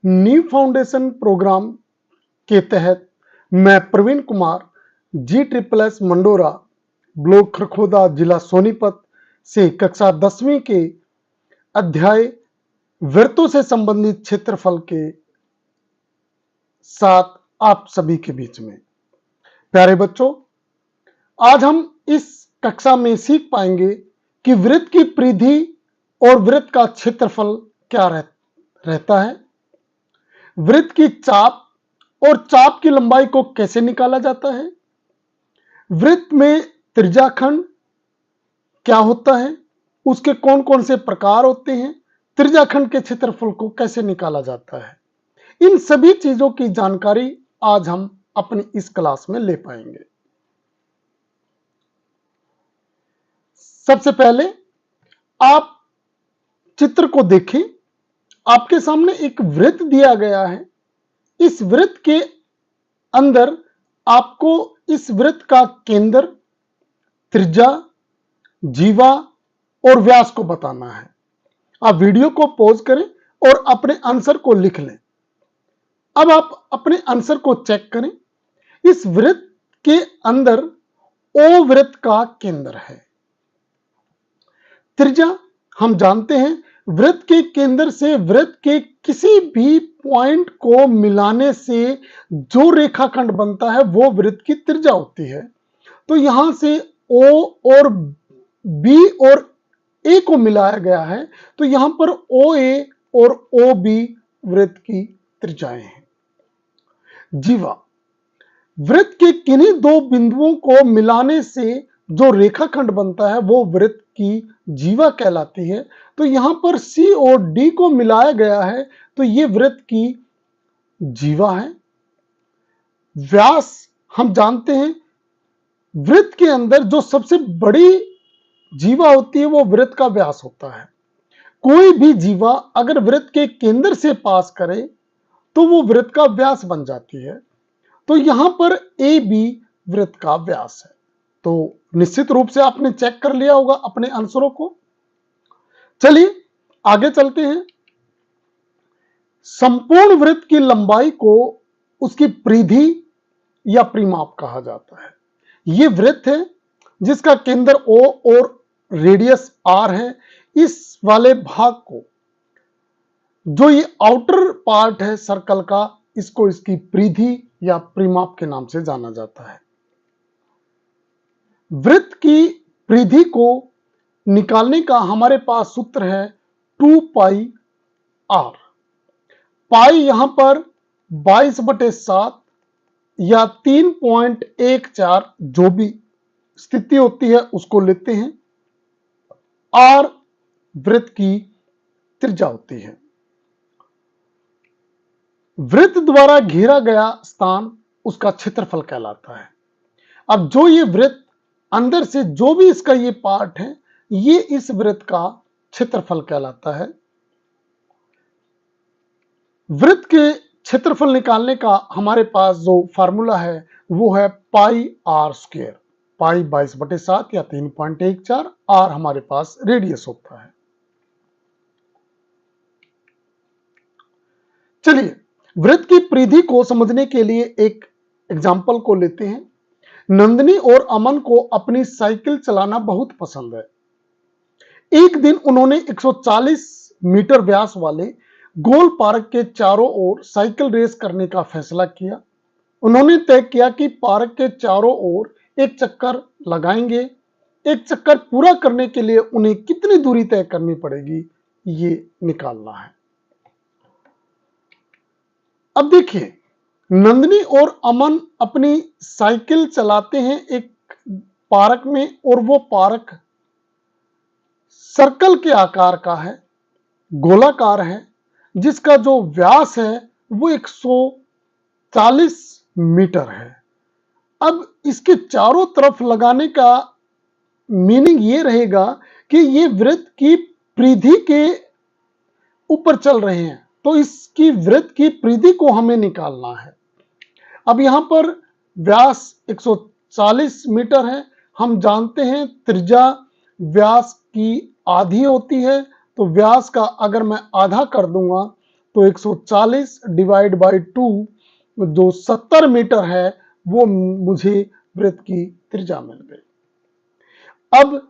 New foundation programme के तहत मैं प्रवीण कुमार G++ मंडोरा ब्लॉक खरखोदा जिला सोनीपत से कक्षा 10वीं के अध्याय वृत्तों से संबंधित क्षेत्रफल के साथ आप सभी के बीच में। प्यारे बच्चों, आज हम इस कक्षा में सीख पाएंगे कि वृत्त की परिधि और वृत्त का क्षेत्रफल क्या रहता है, वृत्त की चाप और चाप की लंबाई को कैसे निकाला जाता है, वृत्त में त्रिज्याखंड क्या होता है, उसके कौन कौन से प्रकार होते हैं, त्रिज्याखंड के क्षेत्रफल को कैसे निकाला जाता है। इन सभी चीजों की जानकारी आज हम अपनी इस क्लास में ले पाएंगे। सबसे पहले आप चित्र को देखें। आपके सामने एक वृत्त दिया गया है। इस वृत्त के अंदर आपको इस वृत्त का केंद्र, त्रिज्या, जीवा और व्यास को बताना है। आप वीडियो को पॉज करें और अपने आंसर को लिख लें। अब आप अपने आंसर को चेक करें। इस वृत्त के अंदर ओ वृत्त का केंद्र है। त्रिज्या हम जानते हैं, वृत्त के केंद्र से वृत्त के किसी भी पॉइंट को मिलाने से जो रेखाखंड बनता है वो वृत्त की त्रिज्या होती है। तो यहां से O और B और A को मिलाया गया है, तो यहां पर OA और OB वृत्त की त्रिज्याएं हैं। जीवा, वृत्त के किन्हीं दो बिंदुओं को मिलाने से जो रेखाखंड बनता है वो वृत्त की जीवा कहलाती है। तो यहां पर C और D को मिलाया गया है, तो ये वृत्त की जीवा है। व्यास हम जानते हैं, वृत्त के अंदर जो सबसे बड़ी जीवा होती है वो वृत्त का व्यास होता है। कोई भी जीवा अगर वृत्त के केंद्र से पास करे तो वो वृत्त का व्यास बन जाती है। तो यहां पर AB वृत्त का व्यास है। तो निश्चित रूप से आपने चेक कर लिया होगा अपने आंसरों को। चलिए आगे चलते हैं। संपूर्ण वृत्त की लंबाई को उसकी परिधि या परिमाप कहा जाता है। यह वृत्त है जिसका केंद्र O और रेडियस R है। इस वाले भाग को, जो ये आउटर पार्ट है सर्कल का, इसको इसकी परिधि या परिमाप के नाम से जाना जाता है। वृत्त की परिधि को निकालने का हमारे पास सूत्र है 2πr। पाई यहां पर 22/7 या 3.14 जो भी स्थिति होती है उसको लेते हैं। R वृत्त की त्रिज्या होती है। वृत्त द्वारा घेरा गया स्थान उसका क्षेत्रफल कहलाता है। अब जो ये वृत्त अंदर से जो भी इसका ये पार्ट है, ये इस वृत्त का क्षेत्रफल कहलाता है। वृत्त के क्षेत्रफल निकालने का हमारे पास जो फार्मूला है वो है πr²। पाई 22/7 या 3.14, R हमारे पास रेडियस होता है। चलिए वृत्त की परिधि को समझने के लिए एक एग्जाम्पल को लेते हैं। नंदिनी और अमन को अपनी साइकिल चलाना बहुत पसंद है। एक दिन उन्होंने 140 मीटर व्यास वाले गोल पार्क के चारों ओर साइकिल रेस करने का फैसला किया। उन्होंने तय किया कि पार्क के चारों ओर एक चक्कर लगाएंगे। एक चक्कर पूरा करने के लिए उन्हें कितनी दूरी तय करनी पड़ेगी, ये निकालना है। अब देखिए, नंदिनी और अमन अपनी साइकिल चलाते हैं एक पार्क में, और वो पार्क सर्कल के आकार का है, गोलाकार है, जिसका जो व्यास है वो 140 मीटर है। अब इसके चारों तरफ लगाने का मीनिंग ये रहेगा कि ये वृत्त की परिधि के ऊपर चल रहे हैं, तो इसकी वृत्त की परिधि को हमें निकालना है। अब यहां पर व्यास 140 मीटर है। हम जानते हैं त्रिज्या व्यास की आधी होती है, तो व्यास का अगर मैं आधा कर दूंगा तो 140 डिवाइड बाई 2 जो 70 मीटर है वो मुझे वृत्त की त्रिज्या मिल गई। अब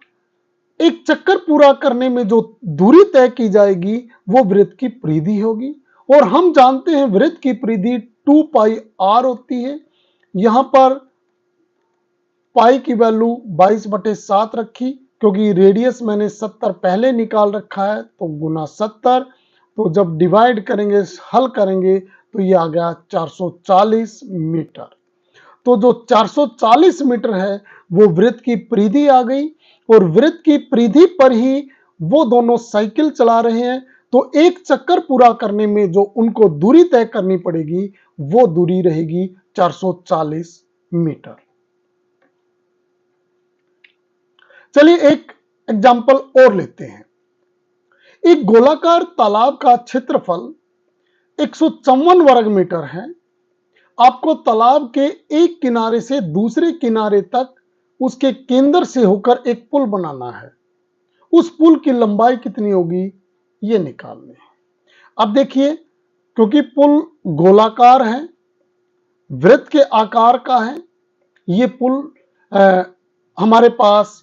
एक चक्कर पूरा करने में जो दूरी तय की जाएगी वो वृत्त की परिधि होगी, और हम जानते हैं वृत्त की परिधि 2 पाई r होती है। यहां पर पाई की वैल्यू 22/7 रखी, क्योंकि रेडियस मैंने 70 पहले निकाल रखा है, तो गुना 70, तो जब डिवाइड करेंगे, हल करेंगे, तो ये आ गया 440 मीटर। तो जो 440 मीटर है वो वृत्त की परिधि आ गई, और वृत्त की परिधि पर ही वो दोनों साइकिल चला रहे हैं, तो एक चक्कर पूरा करने में जो उनको दूरी तय करनी पड़ेगी वो दूरी रहेगी 440 मीटर। चलिए एक एग्जाम्पल और लेते हैं। एक गोलाकार तालाब का क्षेत्रफल 154 वर्ग मीटर है। आपको तालाब के एक किनारे से दूसरे किनारे तक उसके केंद्र से होकर एक पुल बनाना है। उस पुल की लंबाई कितनी होगी ये निकालनी है। अब देखिए, क्योंकि पुल गोलाकार है, वृत्त के आकार का है, ये पुल हमारे पास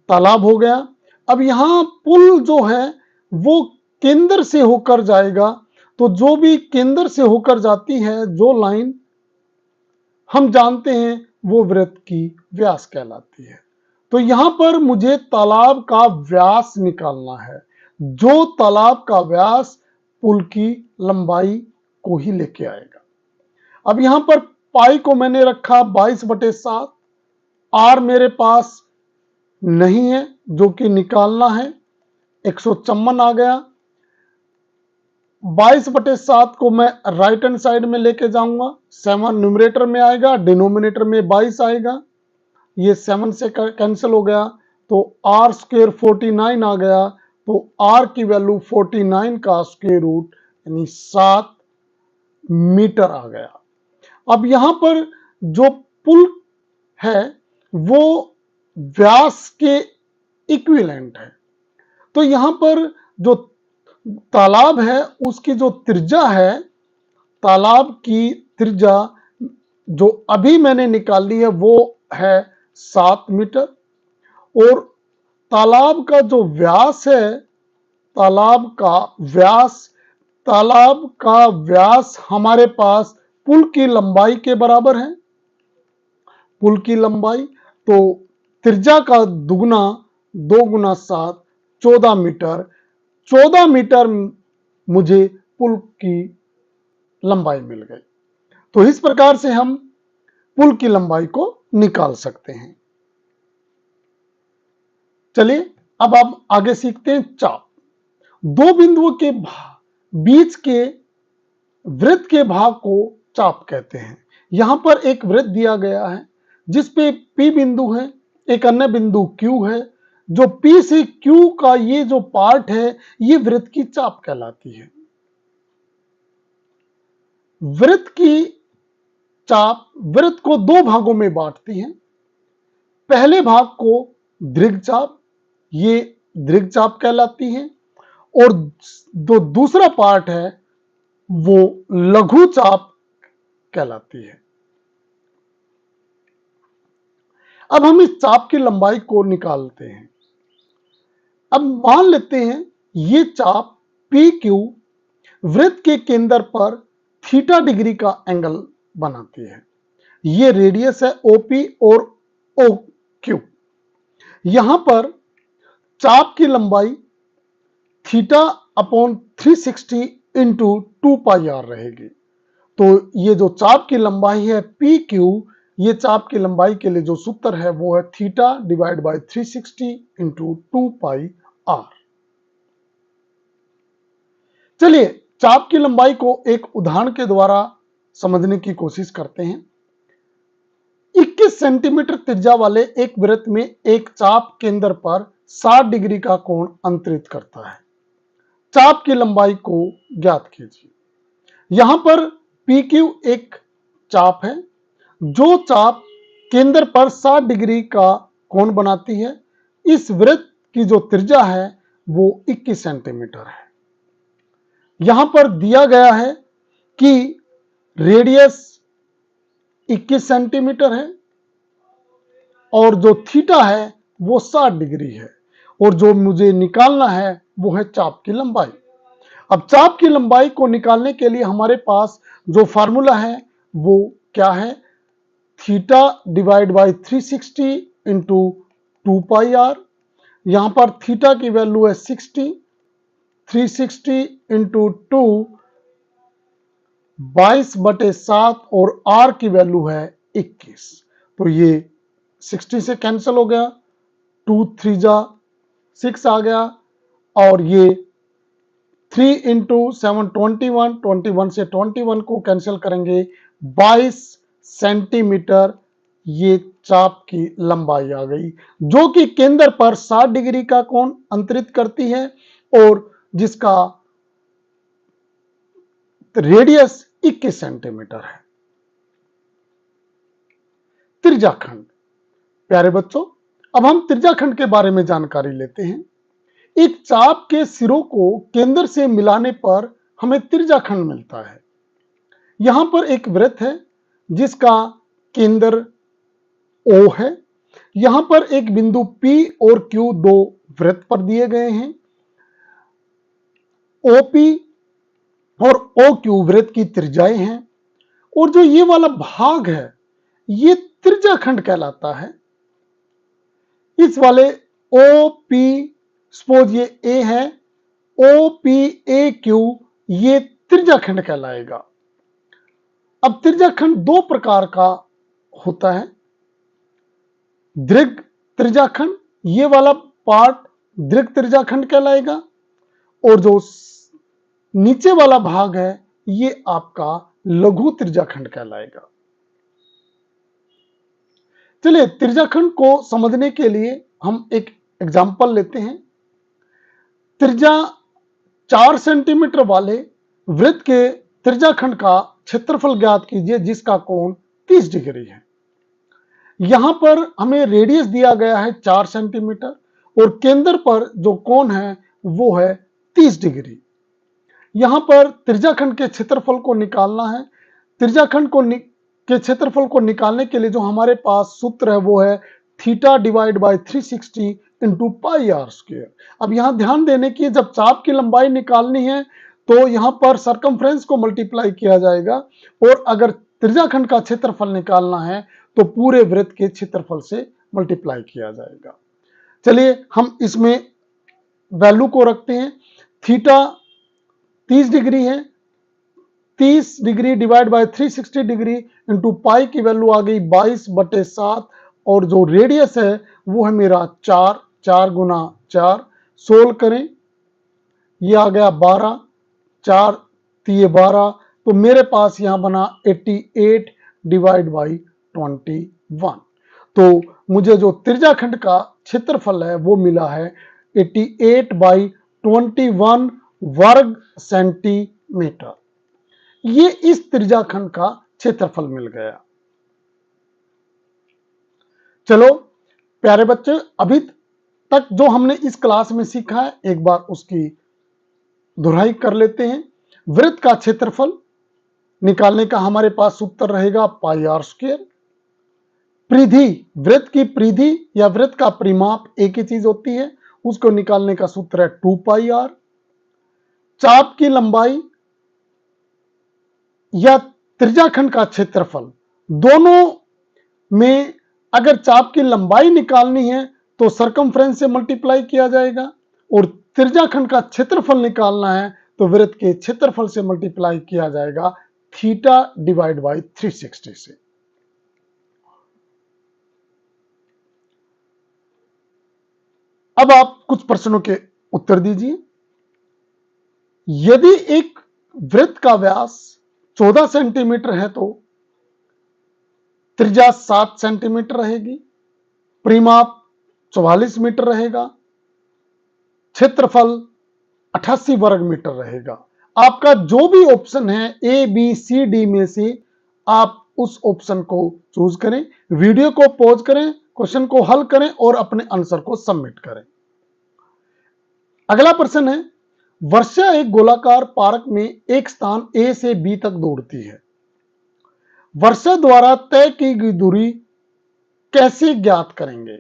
तालाब हो गया। अब यहां पुल जो है वो केंद्र से होकर जाएगा, तो जो भी केंद्र से होकर जाती है जो लाइन, हम जानते हैं वो वृत्त की व्यास कहलाती है। तो यहां पर मुझे तालाब का व्यास निकालना है, जो तालाब का व्यास पुल की लंबाई को ही लेके आएगा। अब यहां पर पाई को मैंने रखा 22/7, आर मेरे पास नहीं है जो कि निकालना है, 154 आ गया। 22/7 को मैं राइट हैंड साइड में लेके जाऊंगा, 7 न्यूमरेटर में आएगा, डिनोमिनेटर में 22 आएगा, ये 7 से कैंसिल हो गया, तो आर स्क्वायर 49 आ गया। तो आर की वैल्यू 49 का स्क्वायर रूट यानी 7 मीटर आ गया। अब यहां पर जो पुल है वो व्यास के इक्विवेलेंट है, तो यहां पर जो तालाब है उसकी जो त्रिज्या है, तालाब की त्रिज्या जो अभी मैंने निकाली है वो है 7 मीटर, और तालाब का जो व्यास है, तालाब का व्यास हमारे पास पुल की लंबाई के बराबर है। पुल की लंबाई तो त्रिज्या का दुगना 2 गुना 7 14 मीटर, 14 मीटर मुझे पुल की लंबाई मिल गई। तो इस प्रकार से हम पुल की लंबाई को निकाल सकते हैं। चलिए अब आप आगे सीखते हैं चाप। दो बिंदुओं के बीच के वृत्त के भाग को चाप कहते हैं। यहां पर एक वृत्त दिया गया है जिसपे P बिंदु है, एक अन्य बिंदु Q है। जो P से Q का ये जो पार्ट है ये वृत्त की चाप कहलाती है। वृत्त की चाप वृत्त को दो भागों में बांटती है। पहले भाग को दीर्घ चाप, ये दीर्घ चाप कहलाती है, और जो दूसरा पार्ट है वो लघु चाप कहलाती है। अब हम इस चाप की लंबाई को निकालते हैं। अब मान लेते हैं ये चाप PQ वृत्त के केंद्र पर थीटा डिग्री का एंगल बनाती है। ये रेडियस है OP और OQ। यहां पर चाप की लंबाई theta upon 360 into 2 pi R रहेगी। तो ये जो चाप की लंबाई है PQ, ये चाप की लंबाई के लिए जो सूत्र है वो है theta divide by 360 into 2 pi r. चलिए चाप की लंबाई को एक उदाहरण के द्वारा समझने की कोशिश करते हैं। 21 सेंटीमीटर त्रिज्या वाले एक वृत्त में एक चाप केंद्र पर 60 डिग्री का कोण अंतरित करता है। चाप की लंबाई को ज्ञात कीजिए। यहां पर PQ एक चाप है, जो चाप केंद्र पर 60 डिग्री का कोण बनाती है। इस वृत्त की जो त्रिज्या है वो 21 सेंटीमीटर है। यहां पर दिया गया है कि रेडियस 21 सेंटीमीटर है और जो थीटा है वो 60 डिग्री है और जो मुझे निकालना है वो है चाप की लंबाई। अब चाप की लंबाई को निकालने के लिए हमारे पास जो फार्मूला है वो क्या है, theta divide by 360 into 2πr। यहां पर थीटा की वैल्यू है 60, 360 इंटू 2 22/7 और r की वैल्यू है 21। तो ये 60 से कैंसिल हो गया, 2 3 जा 6 आ गया और ये 3 इंटू 7 21, 21 से 21 को कैंसिल करेंगे 22 सेंटीमीटर ये चाप की लंबाई आ गई, जो कि केंद्र पर 60 डिग्री का कोण अंतरित करती है और जिसका रेडियस 21 सेंटीमीटर है। त्रिज्याखंड। प्यारे बच्चों, अब हम त्रिज्याखंड के बारे में जानकारी लेते हैं। एक चाप के सिरों को केंद्र से मिलाने पर हमें त्रिज्याखंड मिलता है। यहां पर एक वृत्त है जिसका केंद्र O है। यहां पर एक बिंदु P और Q दो वृत्त पर दिए गए हैं। OP और OQ वृत्त की त्रिज्याएं हैं और जो ये वाला भाग है ये त्रिज्याखंड कहलाता है। इस वाले OP, सपोज ये A है, OPAQ ये त्रिज्याखंड कहलाएगा। अब त्रिज्याखंड दो प्रकार का होता है, दीर्घ त्रिज्याखंड, ये वाला पार्ट दीर्घ त्रिज्याखंड कहलाएगा और जो नीचे वाला भाग है ये आपका लघु त्रिज्याखंड कहलाएगा। चलिए त्रिज्याखंड को समझने के लिए हम एक एग्जाम्पल लेते हैं। त्रिज्या 4 सेंटीमीटर वाले वृत्त के त्रिज्याखंड का क्षेत्रफल ज्ञात कीजिए जिसका कोण 30 डिग्री है। यहां पर हमें रेडियस दिया गया है 4 सेंटीमीटर और केंद्र पर जो कोण है वो है 30 डिग्री। यहां पर त्रिज्याखंड के क्षेत्रफल को निकालना है। त्रिज्याखंड के क्षेत्रफल को निकालने के लिए जो हमारे पास सूत्र है वो है theta divide by 360 into πr²। अब यहां ध्यान देने की, जब चाप की लंबाई निकालनी है तो यहां पर सरकमफ्रेंस को मल्टीप्लाई किया जाएगा और अगर त्रिज्याखंड का क्षेत्रफल निकालना है तो पूरे वृत्त के क्षेत्रफल से मल्टीप्लाई किया जाएगा। चलिए हम इसमें वैल्यू को रखते हैं। थीटा 30 डिग्री है, 30 degree divide by 360 degree into pi की वैल्यू आ गई 22/7 और जो रेडियस है वो है मेरा 4, 4 गुना 4, सोल्व करें, ये आ गया 12, 4 3 12, तो मेरे पास यहां बना 88 डिवाइड बाई 21। तो मुझे जो त्रिज्याखंड का क्षेत्रफल है वो मिला है 88/21 वर्ग सेंटीमीटर। ये इस त्रिज्याखंड का क्षेत्रफल मिल गया। चलो प्यारे बच्चे, अभी तक जो हमने इस क्लास में सीखा है एक बार उसकी दोहराई कर लेते हैं। वृत्त का क्षेत्रफल निकालने का हमारे पास सूत्र रहेगा πr²। परिधि, वृत्त की परिधि या वृत्त का परिमाप एक ही चीज होती है, उसको निकालने का सूत्र है 2πr। चाप की लंबाई या त्रिज्याखंड का क्षेत्रफल, दोनों में अगर चाप की लंबाई निकालनी है तो सरकमफ्रेंस से मल्टीप्लाई किया जाएगा और त्रिज्याखंड का क्षेत्रफल निकालना है तो वृत्त के क्षेत्रफल से मल्टीप्लाई किया जाएगा थीटा डिवाइड बाई 360 से। अब आप कुछ प्रश्नों के उत्तर दीजिए। यदि एक वृत्त का व्यास 14 सेंटीमीटर है तो त्रिज्या 7 सेंटीमीटर रहेगी, परिमाप 44 मीटर रहेगा, क्षेत्रफल 88 वर्ग मीटर रहेगा। आपका जो भी ऑप्शन है ए बी सी डी में से आप उस ऑप्शन को चूज करें। वीडियो को पॉज करें, क्वेश्चन को हल करें और अपने आंसर को सबमिट करें। अगला प्रश्न है, वर्षा एक गोलाकार पार्क में एक स्थान ए से बी तक दौड़ती है। वर्षा द्वारा तय की गई दूरी कैसे ज्ञात करेंगे?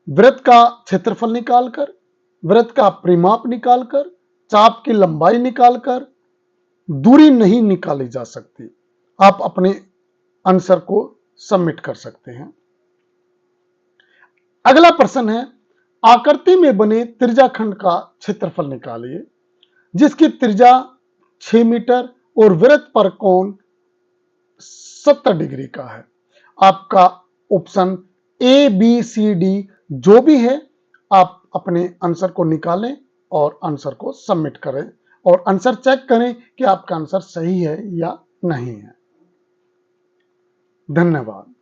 वृत्त का क्षेत्रफल निकालकर, वृत्त का परिमाप निकालकर, चाप की लंबाई निकालकर। दूरी नहीं निकाली जा सकती। आप अपने आंसर को सबमिट कर सकते हैं। अगला प्रश्न है, आकृति में बने त्रिज्याखंड का क्षेत्रफल निकालिए जिसकी त्रिज्या 6 मीटर और वृत्त पर कोण 70 डिग्री का है। आपका option A B C D जो भी है, आप अपने आंसर को निकालें और आंसर को सबमिट करें और आंसर चेक करें कि आपका आंसर सही है या नहीं है। धन्यवाद।